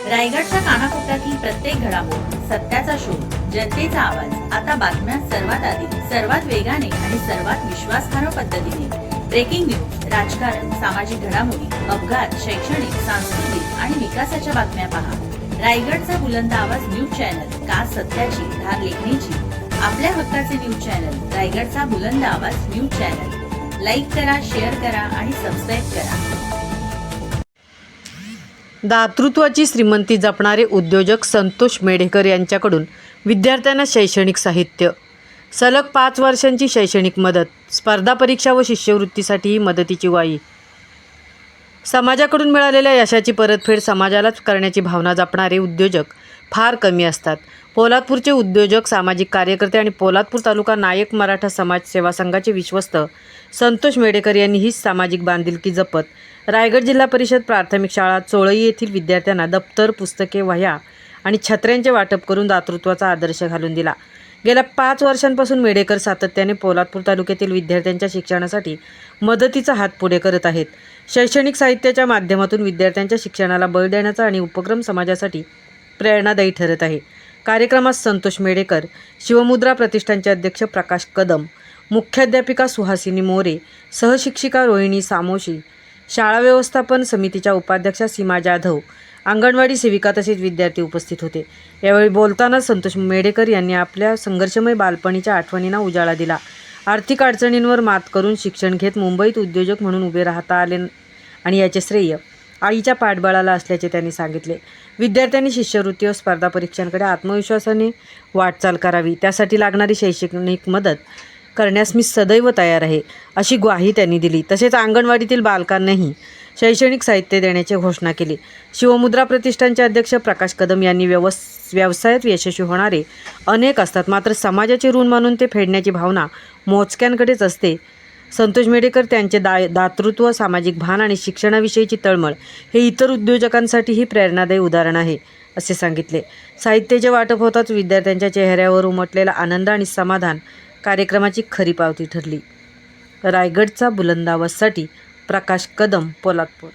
रायगडच्या कानाकोपऱ्यातील प्रत्येक घडामोड, सत्याचा शोध, जनतेचा आवाज. आता बातम्या सर्वात आधी, सर्वात वेगाने आणि सर्वात विश्वासार्ह पद्धतीने. ब्रेकिंग न्यूज, राजकारण, सामाजिक घडामोडी, अपघात, शैक्षणिक, सांस्कृतिक आणि विकासाच्या बातम्या पहा. रायगडचा बुलंद आवाज न्यूज चॅनल, का सत्याची धार लेखणीची. आपल्या हक्काचे न्यूज चॅनल, रायगडचा बुलंद आवाज न्यूज चॅनल. लाईक करा, शेअर करा आणि सबस्क्राईब करा. दातृत्वाची श्रीमंती जपणारे उद्योजक संतोष मेढेकर यांच्याकडून विद्यार्थ्यांना शैक्षणिक साहित्य. सलग 5 वर्षांची शैक्षणिक मदत, स्पर्धा परीक्षा व शिष्यवृत्तीसाठीही मदतीची ग्वाही. समाजाकडून मिळालेल्या यशाची परतफेड समाजालाच करण्याची भावना जपणारे उद्योजक फार कमी असतात. पोलादपूरचे उद्योजक, सामाजिक कार्यकर्ते आणि पोलादपूर तालुका नायक मराठा समाज सेवा संघाचे विश्वस्त संतोष मेढेकर यांनी ही सामाजिक बांधिलकी जपत रायगड जिल्हा परिषद प्राथमिक शाळा चोळई येथील विद्यार्थ्यांना दप्तर, पुस्तके, वह्या आणि छत्र्यांचे वाटप करून दातृत्वाचा आदर्श घालून दिला. गेल्या 5 वर्षांपासून मेढेकर सातत्याने पोलादपूर तालुक्यातील विद्यार्थ्यांच्या शिक्षणासाठी मदतीचा हात पुढे करत आहेत. शैक्षणिक साहित्याच्या माध्यमातून विद्यार्थ्यांच्या शिक्षणाला बळ देण्याचा आणि उपक्रम समाजासाठी प्रेरणादायी ठरत आहे. कार्यक्रमात संतोष मेढेकर, शिवमुद्रा प्रतिष्ठानचे अध्यक्ष प्रकाश कदम, मुख्याध्यापिका सुहासिनी मोरे, सहशिक्षिका रोहिणी सामोशी, शाळा व्यवस्थापन समितीच्या उपाध्यक्षा सीमा जाधव, अंगणवाडी सेविका तसेच विद्यार्थी उपस्थित होते. यावेळी बोलताना संतोष मेढेकर यांनी आपल्या संघर्षमय बालपणीच्या आठवणींना उजाळा दिला. आर्थिक अडचणींवर मात करून शिक्षण घेत मुंबईत उद्योजक म्हणून उभे राहता आले आणि याचे श्रेय आईच्या पाठबळाला असल्याचे त्यांनी सांगितले. विद्यार्थ्यांनी शिष्यवृत्ती व स्पर्धा परीक्षांकडे आत्मविश्वासाने वाटचाल करावी, त्यासाठी लागणारी शैक्षणिक मदत करण्यास मी सदैव तयार आहे, अशी ग्वाही त्यांनी दिली. तसेच अंगणवाडीतील बालकांनाही शैक्षणिक साहित्य देण्याची घोषणा केली. शिवमुद्रा प्रतिष्ठानचे अध्यक्ष प्रकाश कदम यांनी व्यवसायात यशस्वी होणारे अनेक असतात, मात्र समाजाचे ऋण मानून ते फेडण्याची भावना मोजक्यांकडेच असते. संतोष मेढेकर त्यांचे दातृत्व, सामाजिक भान आणि शिक्षणाविषयीची तळमळ हे इतर उद्योजकांसाठीही प्रेरणादायी उदाहरण आहे, असे सांगितले. साहित्याचे वाटप होताच विद्यार्थ्यांच्या चेहऱ्यावर उमटलेला आनंद आणि समाधान कार्यक्रमाची खरी पावती ठरली. रायगडचा बुलंद आवाजसाठी प्रकाश कदम, पोलादपूर.